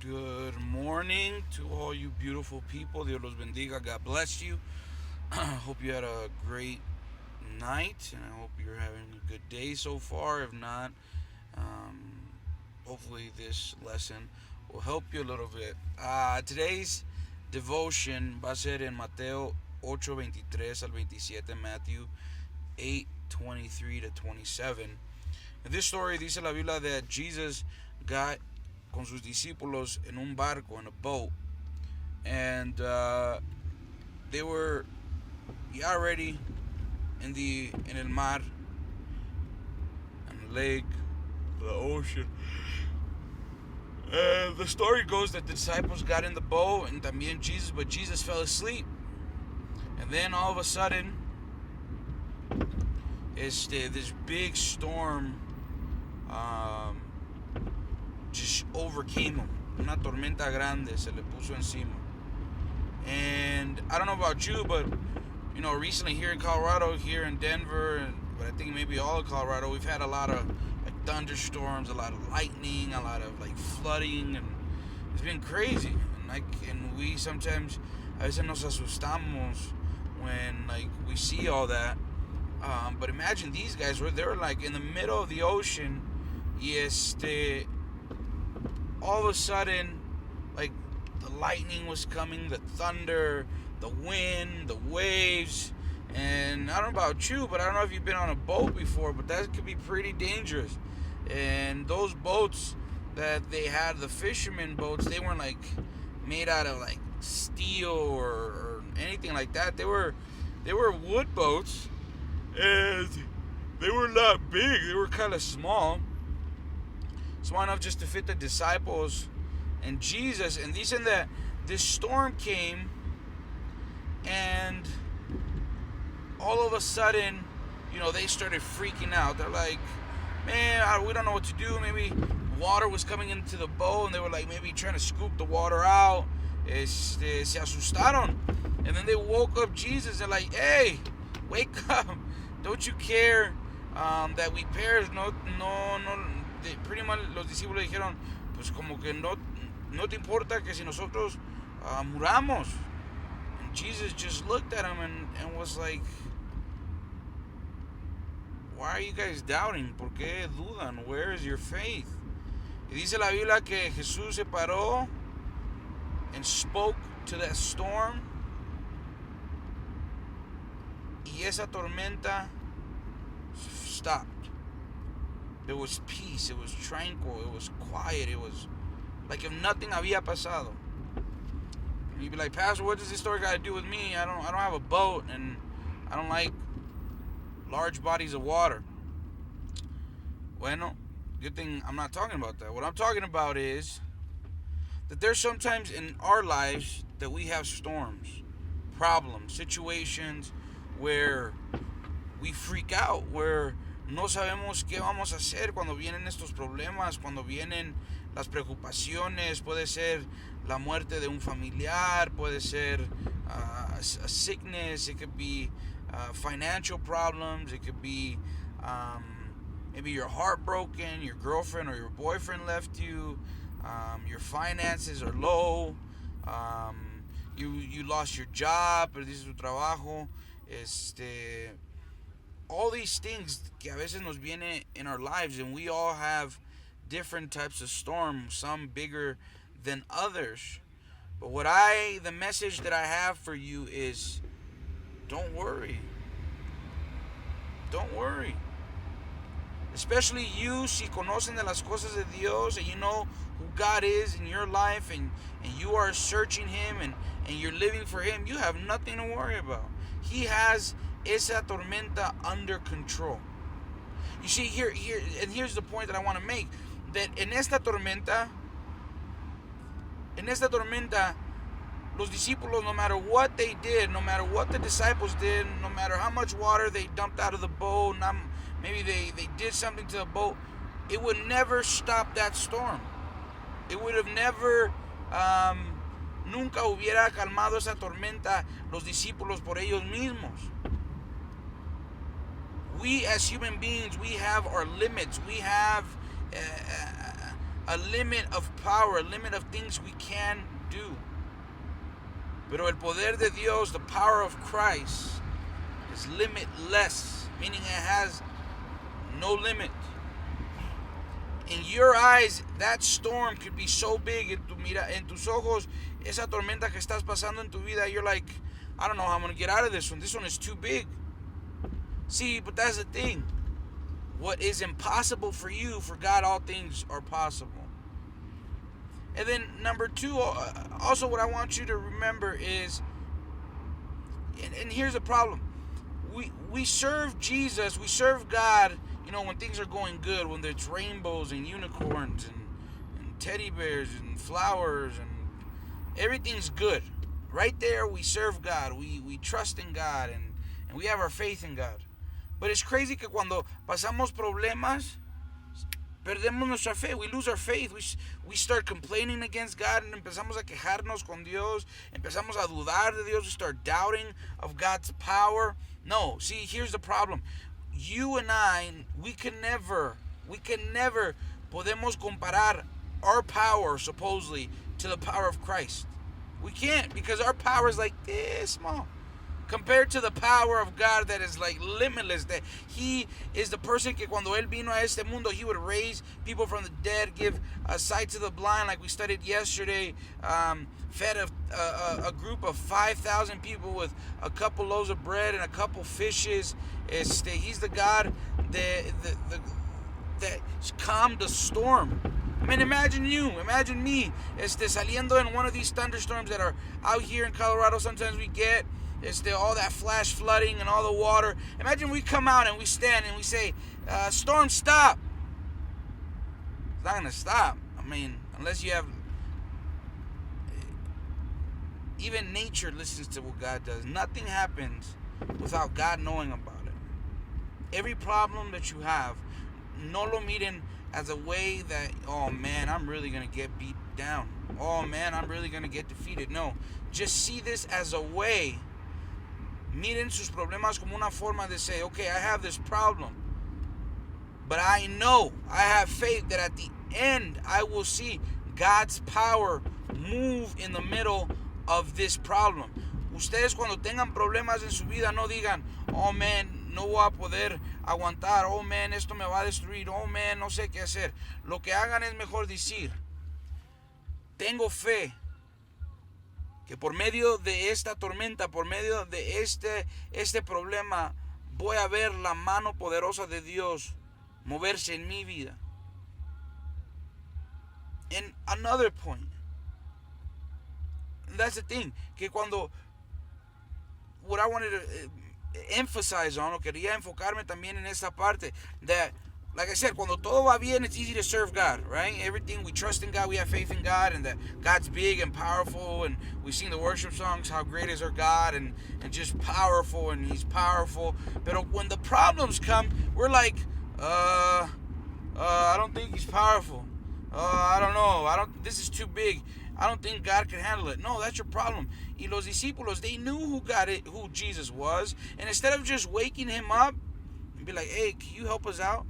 Good morning to all you beautiful people. Dios los bendiga. God bless you. Hope you had a great night, and I hope you're having a good day so far. If not, um, hopefully this lesson will help you a little bit. Today's devotion va a ser en Mateo 8:23 al 27, Matthew 8:23 to 27. In this story dice la Biblia that Jesus got con sus discípulos en un barco, in a boat, and they were already in el mar, in the lake, the ocean. And the story goes that the disciples got in the boat and también Jesus, but Jesus fell asleep. And then all of a sudden, this big storm just overcame him. Una tormenta grande se le puso encima. And I don't know about you, but recently here in Colorado, here in Denver, but I think maybe all of Colorado, we've had a lot of thunderstorms, a lot of lightning, a lot of flooding, and it's been crazy. And we sometimes, a veces nos asustamos when we see all that. But imagine these guys they were in the middle of the ocean, y all of a sudden, the lightning was coming, the thunder, the wind, the waves, and I don't know about you, but I don't know if you've been on a boat before, but that could be pretty dangerous. And those boats that they had, the fishermen boats, they weren't made out of steel or anything like that. They were wood boats, and they were not big. They were kind of small. Small enough just to fit the disciples and Jesus. And dicen that this storm came, and all of a sudden, they started freaking out. They're like, man, we don't know what to do. Maybe water was coming into the boat, and they were maybe trying to scoop the water out. Se asustaron. And then they woke up Jesus. They're like, hey, wake up. Don't you care that we perish? No. Pretty much los discípulos dijeron, pues como que no te importa que si nosotros muramos. And Jesus just looked at him and was like, why are you guys doubting? ¿Por qué dudan? Where is your faith? Y dice la Biblia que Jesús se paró and spoke to that storm, y esa tormenta stopped. There was peace, it was tranquil, it was quiet, it was like if nothing había pasado. And you'd be like, Pastor, what does this story got to do with me? I don't have a boat, and I don't like large bodies of water. Bueno, good thing I'm not talking about that. What I'm talking about is that there's sometimes in our lives that we have storms, problems, situations where we freak out, where no sabemos qué vamos a hacer cuando vienen estos problemas, cuando vienen las preocupaciones. Puede ser la muerte de un familiar, puede ser a sickness, it could be financial problems, it could be maybe you're heartbroken, your girlfriend or your boyfriend left you, your finances are low, you lost your job, perdiste tu trabajo, all these things que a veces nos viene in our lives, and we all have different types of storms, some bigger than others. But the message that I have for you is, don't worry. Don't worry. Especially you, si conocen de las cosas de Dios, and you know who God is in your life, and you are searching Him, and you're living for Him, you have nothing to worry about. He has esa tormenta under control. You see, here's the point that I want to make, that en esta tormenta, los discípulos, no matter what they did, no matter what the disciples did, no matter how much water they dumped out of the boat, maybe they did something to the boat, it would never stop that storm. It would have never, nunca hubiera calmado esa tormenta los discípulos por ellos mismos. We as human beings, we have our limits. We have a limit of power, a limit of things we can do. Pero el poder de Dios, the power of Christ, is limitless, meaning it has no limit. In your eyes, that storm could be so big. En tus ojos, esa tormenta que estás pasando en tu vida, you're like, I don't know how I'm going to get out of this one. This one is too big. See, but that's the thing. What is impossible for you, for God, all things are possible. And then number two, also what I want you to remember is, and here's the problem. We serve Jesus, we serve God, when things are going good, when there's rainbows and unicorns and teddy bears and flowers and everything's good. Right there, we serve God, we trust in God, and we have our faith in God. But it's crazy que cuando pasamos problemas, perdemos nuestra fe. We lose our faith. We start complaining against God and empezamos a quejarnos con Dios. Empezamos a dudar de Dios. We start doubting of God's power. No, see, here's the problem. You and I, we can never podemos comparar our power, supposedly, to the power of Christ. We can't, because our power is like this small compared to the power of God that is like limitless. That He is the person que cuando Él vino a este mundo, He would raise people from the dead, give a sight to the blind, like we studied yesterday, fed a group of 5,000 people with a couple loaves of bread and a couple fishes. He's the God that calmed the storm. I mean, imagine me, saliendo in one of these thunderstorms that are out here in Colorado. Sometimes we get all that flash flooding and all the water. Imagine we come out and we stand and we say, storm, stop. It's not going to stop. I mean, unless you have... Even nature listens to what God does. Nothing happens without God knowing about it. Every problem that you have, no lo miren as a way that, oh man, I'm really going to get beat down. Oh man, I'm really going to get defeated. No, just see this as a way. Miren sus problemas como una forma de say, okay, I have this problem, but I know, I have faith that at the end, I will see God's power move in the middle of this problem. Ustedes cuando tengan problemas en su vida, no digan, oh man, no voy a poder aguantar, oh man, esto me va a destruir, oh man, no sé qué hacer. Lo que hagan es mejor decir, tengo fe que por medio de esta tormenta, por medio de este problema, voy a ver la mano poderosa de Dios moverse en mi vida. And another point, that's the thing, que cuando, what I wanted to emphasize on, o quería enfocarme también en esta parte, that, like I said, cuando todo va bien, it's easy to serve God, right? Everything, we trust in God, we have faith in God, and that God's big and powerful, and we sing the worship songs, how great is our God, and just powerful, and He's powerful. But when the problems come, we're like, I don't think He's powerful. I don't know. This is too big. I don't think God can handle it. No, that's your problem. Y los discípulos, they knew who Jesus was, and instead of just waking Him up and be like, hey, can you help us out?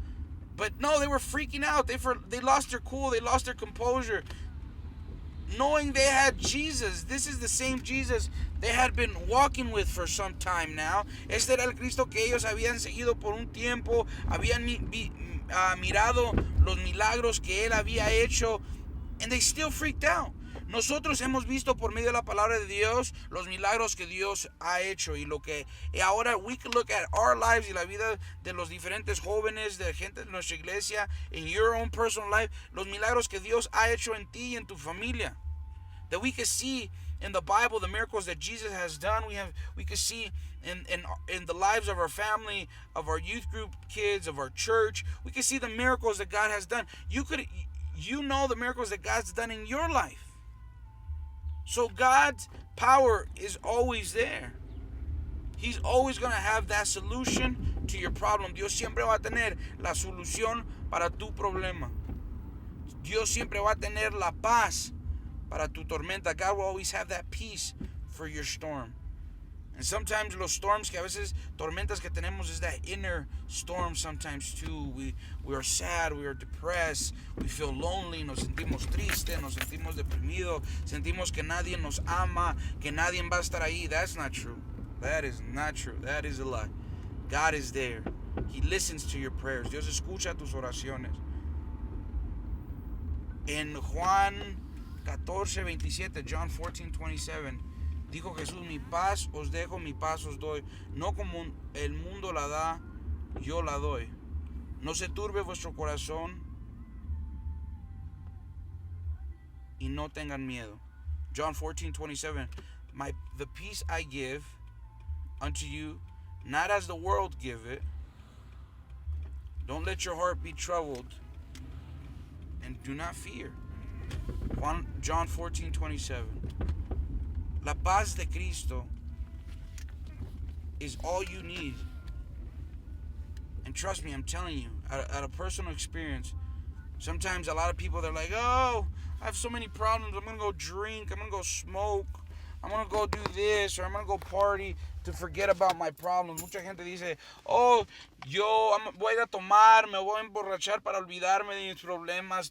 But no, they were freaking out. They lost their cool. They lost their composure. Knowing they had Jesus. This is the same Jesus they had been walking with for some time now. Este era el Cristo que ellos habían seguido por un tiempo. Habían mirado los milagros que Él había hecho. And they still freaked out. Nosotros hemos visto por medio de la palabra de Dios los milagros que Dios ha hecho y ahora we can look at our lives y la vida de los diferentes jóvenes, de gente de nuestra iglesia, in your own personal life, los milagros que Dios ha hecho en ti y en tu familia. That we can see in the Bible the miracles that Jesus has done. We can see in the lives of our family, of our youth group kids, of our church. We can see the miracles that God has done. You know the miracles that God's done in your life. So God's power is always there. He's always going to have that solution to your problem. Dios siempre va a tener la solución para tu problema. Dios siempre va a tener la paz para tu tormenta. God will always have that peace for your storm. And sometimes los storms, que a veces tormentas que tenemos, is that inner storm sometimes too. We are sad, we are depressed, we feel lonely, nos sentimos tristes, nos sentimos deprimidos, sentimos que nadie nos ama, que nadie va a estar ahí. That's not true. That is not true. That is a lie. God is there. He listens to your prayers. Dios escucha tus oraciones. En Juan 14:27, John 14:27, dijo Jesús, mi paz os dejo, mi paz os doy. No como el mundo la da, yo la doy. No se turbe vuestro corazón y no tengan miedo. John 14:27, the peace I give unto you, not as the world give it. Don't let your heart be troubled, and do not fear. John 14:27. La paz de Cristo is all you need. And trust me, I'm telling you, at a personal experience, sometimes a lot of people, they're like, oh, I have so many problems. I'm going to go drink. I'm going to go smoke. I'm going to go do this, or I'm going to go party to forget about my problems. Mucha gente dice, oh, voy a tomar, me voy a emborrachar para olvidarme de mis problemas,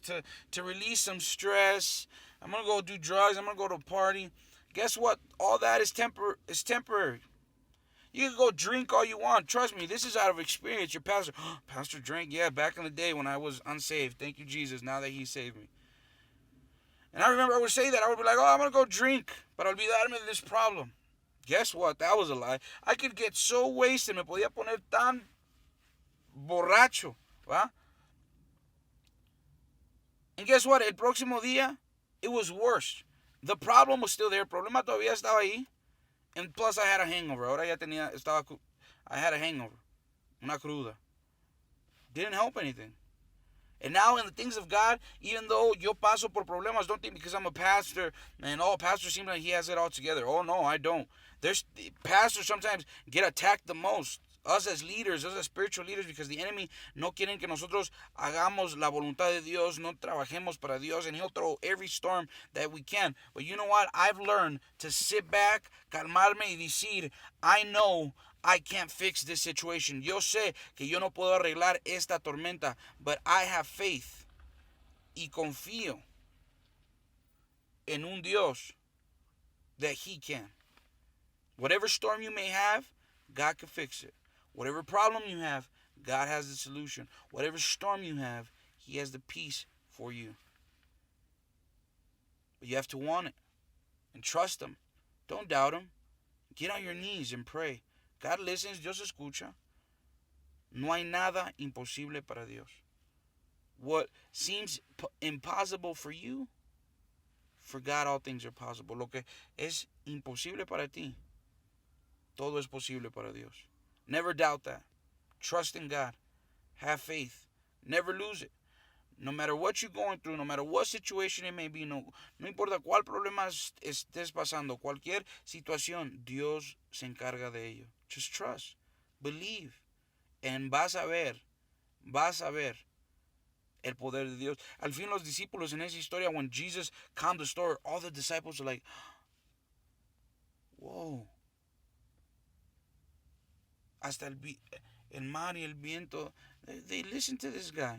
to release some stress. I'm going to go do drugs. I'm going to go to a party. Guess what? All that is temporary. You can go drink all you want. Trust me, this is out of experience. Your pastor, Pastor drank, yeah, back in the day when I was unsaved. Thank you, Jesus, now that he saved me. And I remember I would say that. I would be like, oh, I'm going to go drink para olvidarme de this problem. Guess what? That was a lie. I could get so wasted. Me podía poner tan borracho. ¿Va? And guess what? El próximo día, it was worse. The problem was still there. El problema todavía estaba ahí. And plus, I had a hangover. Ahora ya I had a hangover. Una cruda. Didn't help anything. And now in the things of God, even though yo paso por problemas, don't think because I'm a pastor and all pastors seem like he has it all together. Oh, no, I don't. Pastors sometimes get attacked the most. Us as leaders, us as spiritual leaders, because the enemy no quieren que nosotros hagamos la voluntad de Dios, no trabajemos para Dios, and he'll throw every storm that we can. But you know what? I've learned to sit back, calmarme y decir, I know I can't fix this situation. Yo sé que yo no puedo arreglar esta tormenta, but I have faith y confío en un Dios that he can. Whatever storm you may have, God can fix it. Whatever problem you have, God has the solution. Whatever storm you have, he has the peace for you. But you have to want it and trust him. Don't doubt him. Get on your knees and pray. God listens, Dios escucha. No hay nada imposible para Dios. What seems impossible for you, for God all things are possible. Lo que es imposible para ti, todo es posible para Dios. Never doubt that. Trust in God. Have faith. Never lose it. No matter what you're going through, no matter what situation it may be, no importa cuál problema estés pasando, cualquier situación, Dios se encarga de ello. Just trust. Believe. And vas a ver el poder de Dios. Al fin los discípulos en esa historia, when Jesus calmed the storm, all the disciples are like, whoa. Hasta el mar y el viento, they listen to this guy.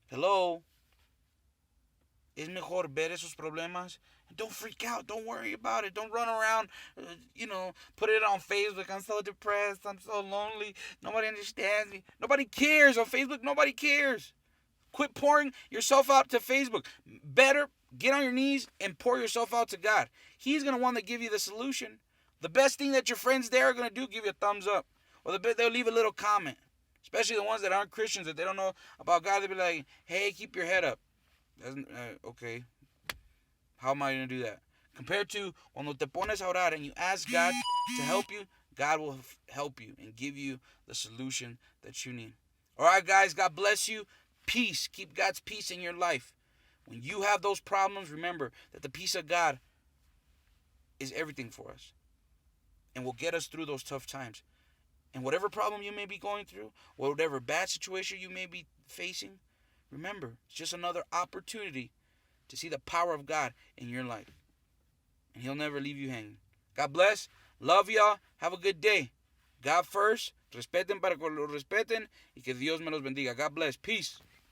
Hello. Es mejor ver esos problemas. Don't freak out. Don't worry about it. Don't run around, put it on Facebook. I'm so depressed. I'm so lonely. Nobody understands me. Nobody cares on Facebook. Nobody cares. Quit pouring yourself out to Facebook. Better get on your knees and pour yourself out to God. He's going to want to give you the solution. The best thing that your friends there are going to do, give you a thumbs up. Or they'll leave a little comment. Especially the ones that aren't Christians, that they don't know about God. They'll be like, hey, keep your head up. Okay. How am I going to do that? Compared to cuando te pones a orar and you ask God to help you, God will help you and give you the solution that you need. All right, guys, God bless you. Peace. Keep God's peace in your life. When you have those problems, remember that the peace of God is everything for us and will get us through those tough times. And whatever problem you may be going through, whatever bad situation you may be facing, remember, it's just another opportunity to see the power of God in your life. And he'll never leave you hanging. God bless. Love y'all. Have a good day. God first. Respeten para que lo respeten. Y que Dios me los bendiga. God bless. Peace.